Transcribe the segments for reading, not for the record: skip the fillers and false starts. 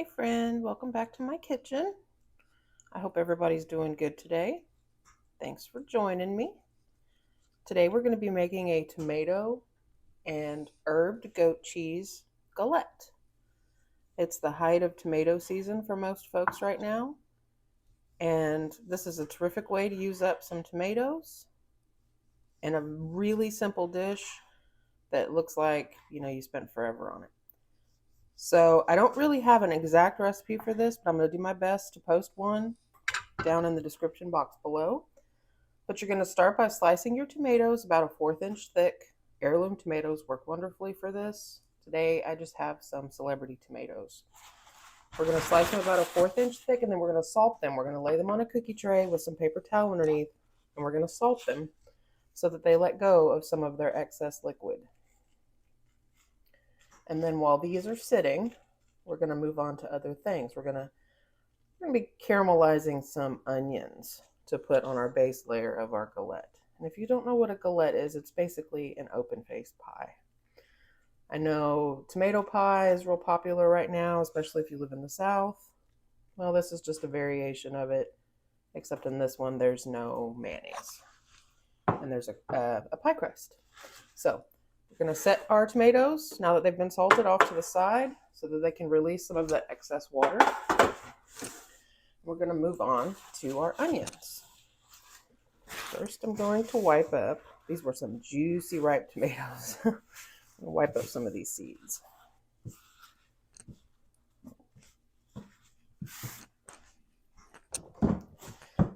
Hey friend, welcome back to my kitchen. I hope everybody's doing good today. Thanks for joining me. Today we're going to be making a tomato and herbed goat cheese galette. It's the height of tomato season for most folks right now, and this is a terrific way to use up some tomatoes in a really simple dish that looks like, you spent forever on it. So I don't really have an exact recipe for this, but I'm going to do my best to post one down in the description box below. But you're going to start by slicing your tomatoes about a 1/4 inch thick. Heirloom tomatoes work wonderfully for this. Today I just have some celebrity tomatoes. We're going to slice them about a 1/4 inch thick, and then we're going to salt them. We're going to lay them on a cookie tray with some paper towel underneath, and we're going to salt them so that they let go of some of their excess liquid. And then while these are sitting, we're going to move on to other things. We're going to be caramelizing some onions to put on our base layer of our galette. And if you don't know what a galette is, it's basically an open-faced pie. I know tomato pie is real popular right now, especially if you live in the South. Well, this is just a variation of it, except in this one there's no mayonnaise. And there's a pie crust. So we're going to set our tomatoes, now that they've been salted, off to the side so that they can release some of that excess water. We're going to move on to our onions. First, I'm going to wipe up. These were some juicy ripe tomatoes. I'm going to wipe up some of these seeds.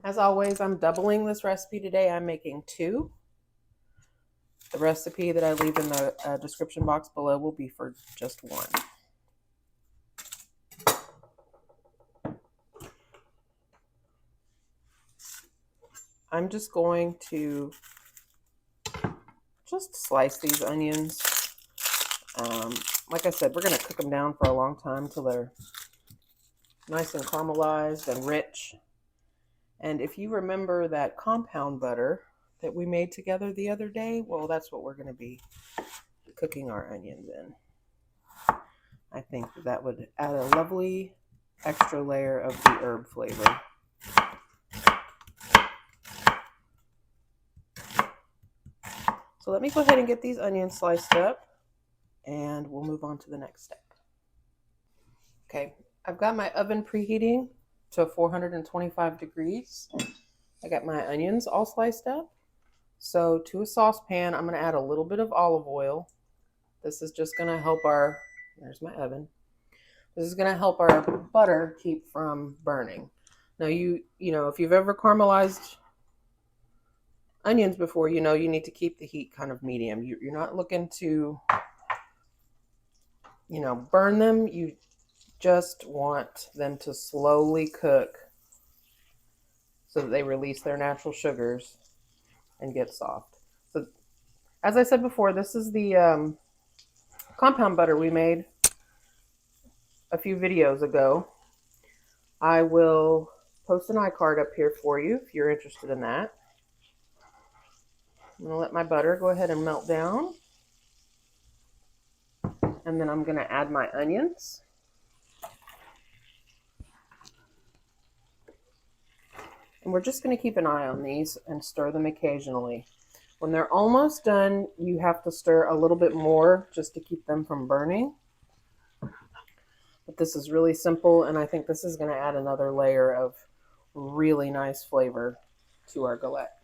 As always, I'm doubling this recipe today. I'm making 2. The recipe that I leave in the description box below will be for just 1. I'm just going to slice these onions. Like I said, we're going to cook them down for a long time until they're nice and caramelized and rich. And if you remember that compound butter that we made together the other day, well, that's what we're going to be cooking our onions in. I think that would add a lovely extra layer of the herb flavor. So let me go ahead and get these onions sliced up, and we'll move on to the next step. Okay, I've got my oven preheating to 425 degrees. I got my onions all sliced up. So to a saucepan, I'm going to add a little bit of olive oil. This is just going to help there's my oven. This is going to help our butter keep from burning. Now, you know, if you've ever caramelized onions before, you know you need to keep the heat kind of medium. You're not looking to, burn them. You just want them to slowly cook so that they release their natural sugars and get soft. So, as I said before, this is the compound butter we made a few videos ago. I will post an iCard up here for you if you're interested in that. I'm going to let my butter go ahead and melt down. And then I'm going to add my onions. And we're just going to keep an eye on these and stir them occasionally. When they're almost done, you have to stir a little bit more just to keep them from burning. But this is really simple, and I think this is going to add another layer of really nice flavor to our galette.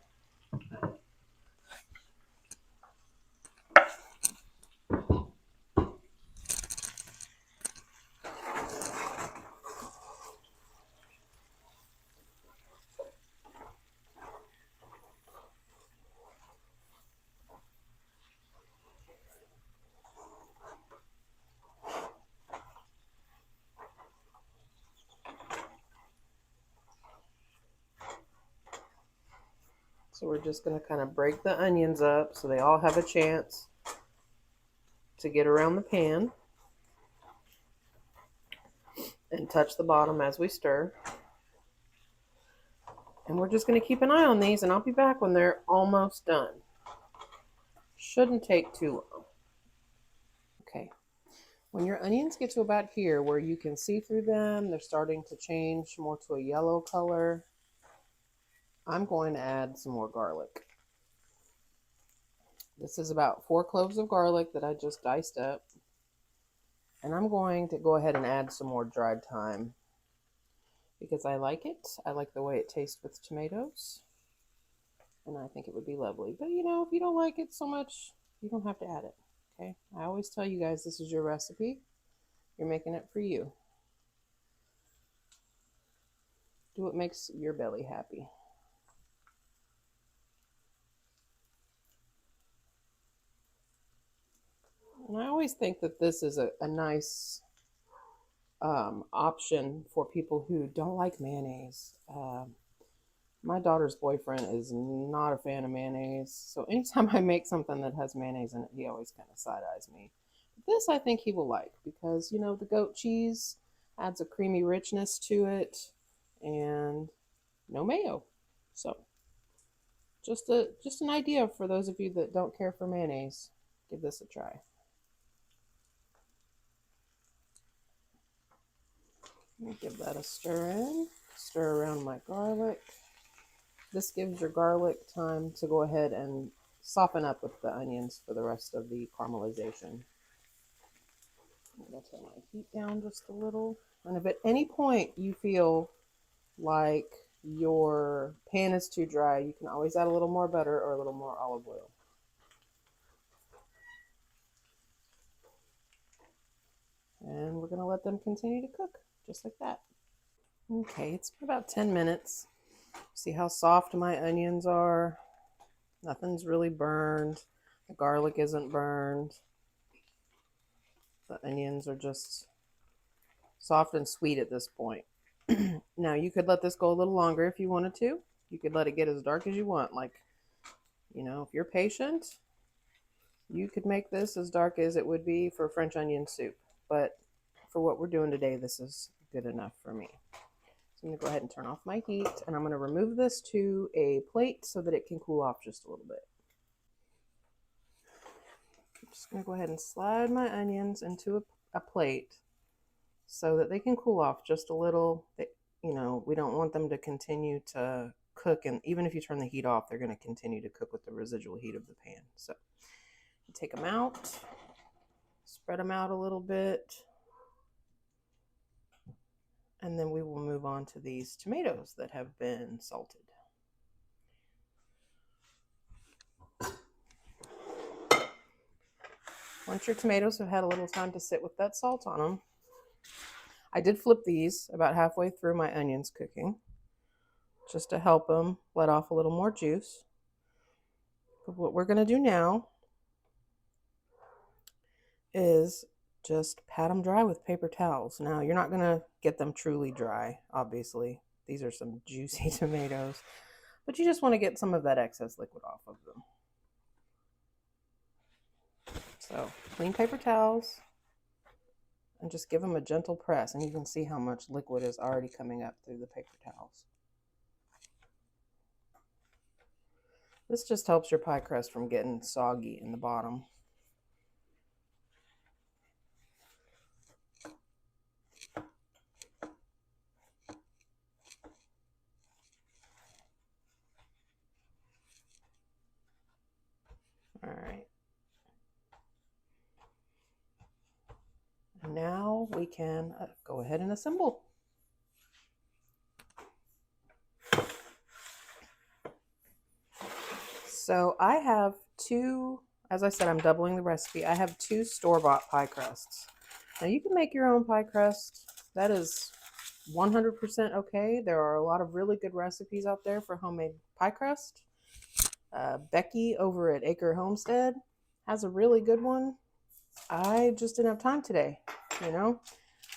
So we're just going to kind of break the onions up so they all have a chance to get around the pan and touch the bottom as we stir. And we're just going to keep an eye on these, and I'll be back when they're almost done. Shouldn't take too long. Okay, When your onions get to about here where you can see through them, they're starting to change more to a yellow color, I'm going to add some more garlic. This is about 4 cloves of garlic that I just diced up. And I'm going to go ahead and add some more dried thyme because I like it. I like the way it tastes with tomatoes. And I think it would be lovely. But you know, if you don't like it so much, you don't have to add it. Okay? I always tell you guys this is your recipe. You're making it for you. Do what makes your belly happy. And I always think that this is a nice option for people who don't like mayonnaise. My daughter's boyfriend is not a fan of mayonnaise, so anytime I make something that has mayonnaise in it, he always kind of side-eyes me. But this I think he will like because, you know, the goat cheese adds a creamy richness to it and no mayo. So just an idea for those of you that don't care for mayonnaise. Give this a try. Let me give that a stir in. Stir around my garlic. This gives your garlic time to go ahead and soften up with the onions for the rest of the caramelization. I'm going to turn my heat down just a little. And if at any point you feel like your pan is too dry, you can always add a little more butter or a little more olive oil. And we're going to let them continue to cook just like that. Okay, it's been about 10 minutes. See how soft my onions are? Nothing's really burned. The garlic isn't burned. The onions are just soft and sweet at this point. Now, you could let this go a little longer if you wanted to. You could let it get as dark as you want. Like, you know, if you're patient, you could make this as dark as it would be for French onion soup. But for what we're doing today, this is good enough for me. So I'm going to go ahead and turn off my heat, and I'm going to remove this to a plate so that it can cool off just a little bit. I'm just going to go ahead and slide my onions into a plate so that they can cool off just a little. You know, we don't want them to continue to cook, and even if you turn the heat off, they're going to continue to cook with the residual heat of the pan. So take them out, spread them out a little bit, and then we will move on to these tomatoes that have been salted. Once your tomatoes have had a little time to sit with that salt on them, I did flip these about halfway through my onions cooking just to help them let off a little more juice. But what we're going to do now is just pat them dry with paper towels. Now, you're not going to get them truly dry, obviously. These are some juicy tomatoes, but you just want to get some of that excess liquid off of them. So, clean paper towels and just give them a gentle press, and you can see how much liquid is already coming up through the paper towels. This just helps your pie crust from getting soggy in the bottom. All right. Now we can go ahead and assemble. So I have two, as I said, I'm doubling the recipe. I have 2 store-bought pie crusts. Now you can make your own pie crust. That is 100% okay. There are a lot of really good recipes out there for homemade pie crust. Becky over at Acre Homestead has a really good one. I just didn't have time today, you know.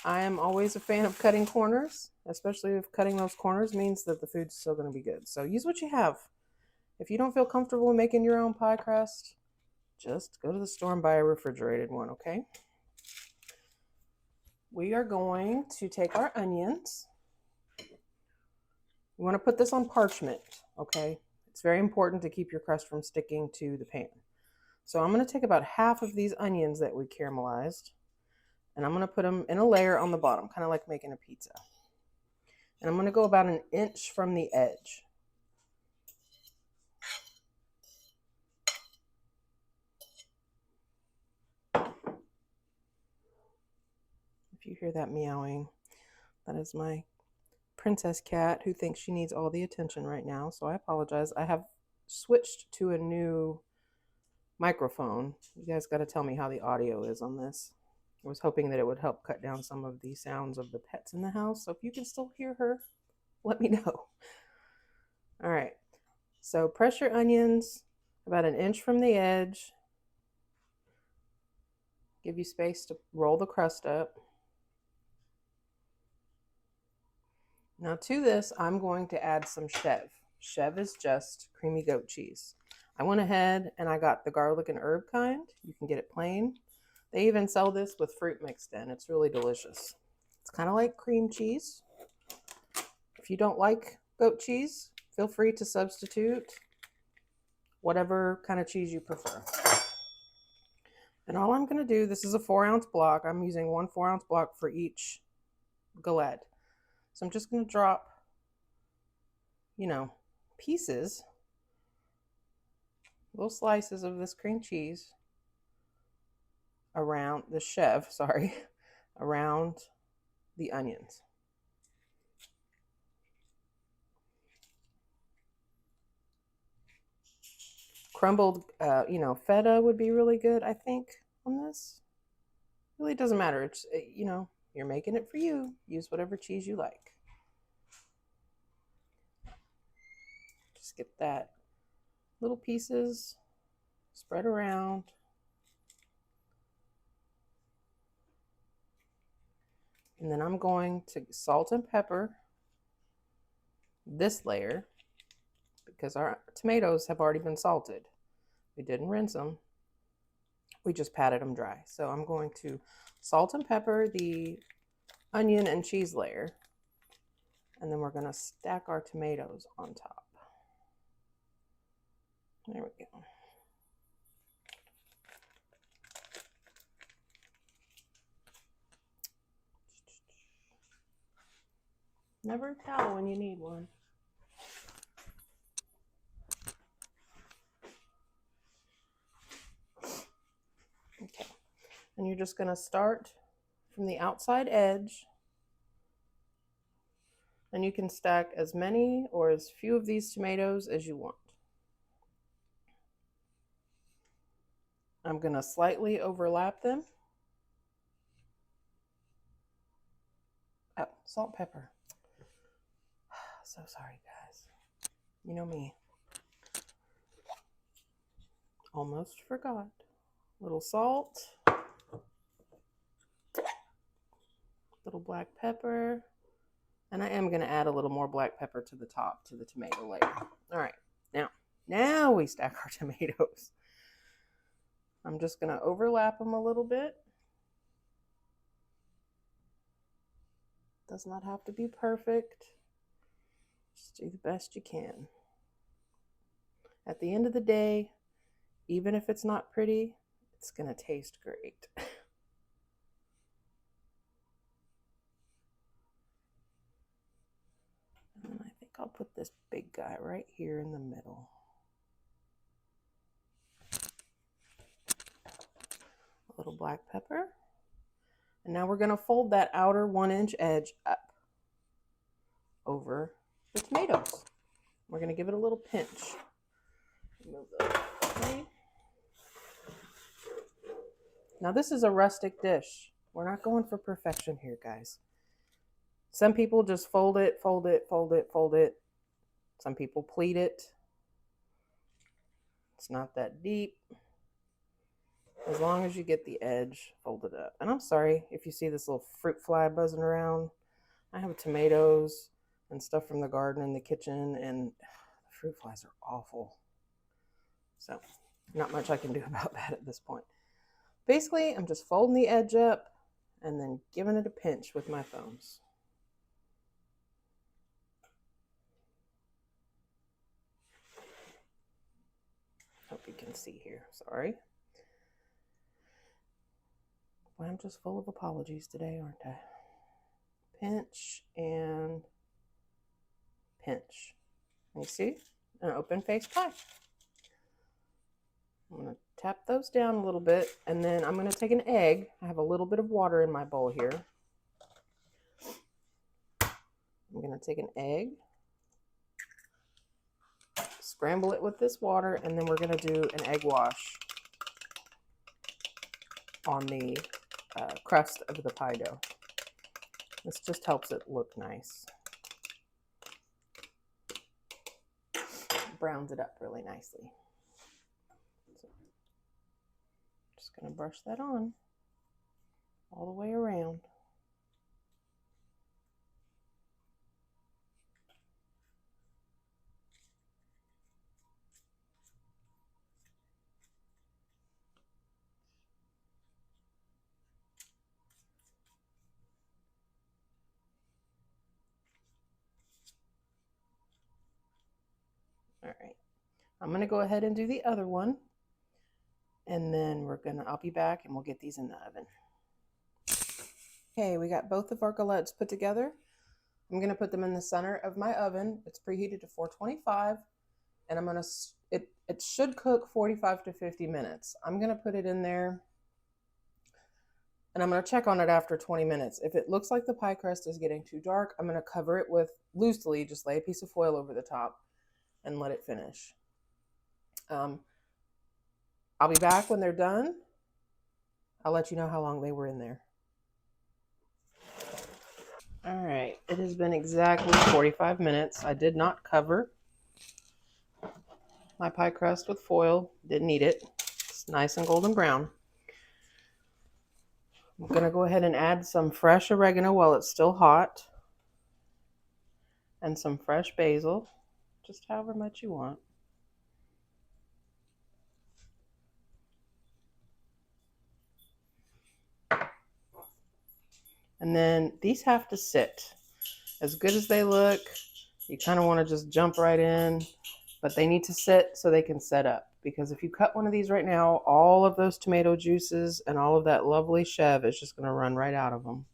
I am always a fan of cutting corners, especially if cutting those corners means that the food's still going to be good. So use what you have. If you don't feel comfortable making your own pie crust, just go to the store and buy a refrigerated one, okay? We are going to take our onions. You want to put this on parchment, okay? It's very important to keep your crust from sticking to the pan. So I'm going to take about half of these onions that we caramelized, And I'm going to put them in a layer on the bottom, kind of like making a pizza. And I'm going to go about an inch from the edge. If you hear that meowing, that is my princess cat who thinks she needs all the attention right now. So I apologize. I have switched to a new microphone. You guys got to tell me how the audio is on this. I was hoping that it would help cut down some of the sounds of the pets in the house. So if you can still hear her, let me know. All right. So press your onions about an inch from the edge. Give you space to roll the crust up. Now to this, I'm going to add some chev. Chev is just creamy goat cheese. I went ahead and I got the garlic and herb kind. You can get it plain. They even sell this with fruit mixed in. It's really delicious. It's kind of like cream cheese. If you don't like goat cheese, feel free to substitute whatever kind of cheese you prefer. And all I'm going to do, this is a 4-ounce block. I'm using 1 4-ounce block for each galette. So I'm just going to drop, pieces, little slices of this cream cheese around the chev, around the onions. Crumbled, feta would be really good, I think, on this. Really doesn't matter. It's, you're making it for you. Use whatever cheese you like. Just get that little pieces spread around. And then I'm going to salt and pepper this layer because our tomatoes have already been salted. We didn't rinse them. We just patted them dry. So I'm going to salt and pepper the onion and cheese layer. And then we're going to stack our tomatoes on top. There we go. Never a towel when you need one. Okay, and you're just going to start from the outside edge, and you can stack as many or as few of these tomatoes as you want. I'm going to slightly overlap them. Oh, salt, pepper. So sorry, guys. You know me. Almost forgot. Little salt. Little black pepper. And I am going to add a little more black pepper to the top, to the tomato layer. All right. Now we stack our tomatoes. I'm just going to overlap them a little bit. Does not have to be perfect. Just do the best you can. At the end of the day, even if it's not pretty, it's going to taste great. And I think I'll put this big guy right here in the middle. A little black pepper. And now we're going to fold that outer 1-inch edge up over the tomatoes. We're going to give it a little pinch. Move those away. Now this is a rustic dish. We're not going for perfection here, guys. Some people just fold it, fold it, fold it, fold it. Some people pleat it. It's not that deep. As long as you get the edge folded up. And I'm sorry if you see this little fruit fly buzzing around. I have tomatoes and stuff from the garden in the kitchen, and the fruit flies are awful. So not much I can do about that at this point. Basically, I'm just folding the edge up and then giving it a pinch with my thumbs. Hope you can see here, sorry. Boy, I'm just full of apologies today, aren't I? Pinch and pinch. And you see? An open face pie. I'm going to tap those down a little bit, and then I'm going to take an egg. I have a little bit of water in my bowl here. I'm going to take an egg, scramble it with this water, and then we're going to do an egg wash on the crust of the pie dough. This just helps it look nice. Browns it up really nicely. So, just going to brush that on all the way around. All right, I'm going to go ahead and do the other one, and then I'll be back and we'll get these in the oven. Okay, we got both of our galettes put together. I'm going to put them in the center of my oven. It's preheated to 425, and I'm going to, it should cook 45 to 50 minutes. I'm going to put it in there, and I'm going to check on it after 20 minutes. If it looks like the pie crust is getting too dark, I'm going to cover it with loosely, just lay a piece of foil over the top and let it finish. I'll be back when they're done. I'll let you know how long they were in there. All right, it has been exactly 45 minutes. I did not cover my pie crust with foil. Didn't need it. It's nice and golden brown. I'm going to go ahead and add some fresh oregano while it's still hot, and some fresh basil, just however much you want. And then these have to sit. As good as they look, you kind of want to just jump right in, but they need to sit so they can set up. Because if you cut one of these right now, all of those tomato juices and all of that lovely chev is just going to run right out of them.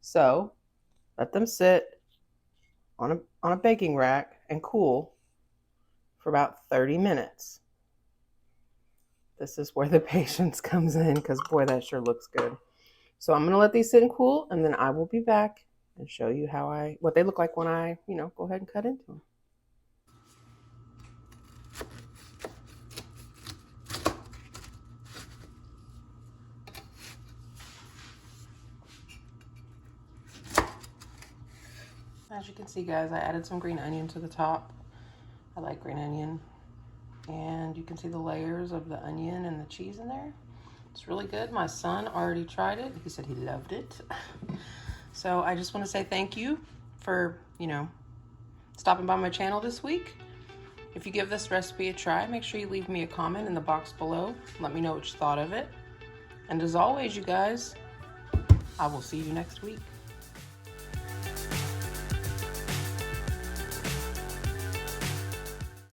So let them sit on a baking rack and cool for about 30 minutes. This is where the patience comes in, because boy, that sure looks good. So I'm going to let these sit and cool, and then I will be back and show you what they look like when I, go ahead and cut into them. As you can see, guys, I added some green onion to the top. I like green onion. And you can see the layers of the onion and the cheese in there. It's really good. My son already tried it. He said he loved it. So I just want to say thank you for, stopping by my channel this week. If you give this recipe a try, make sure you leave me a comment in the box below. Let me know what you thought of it. And as always, you guys, I will see you next week.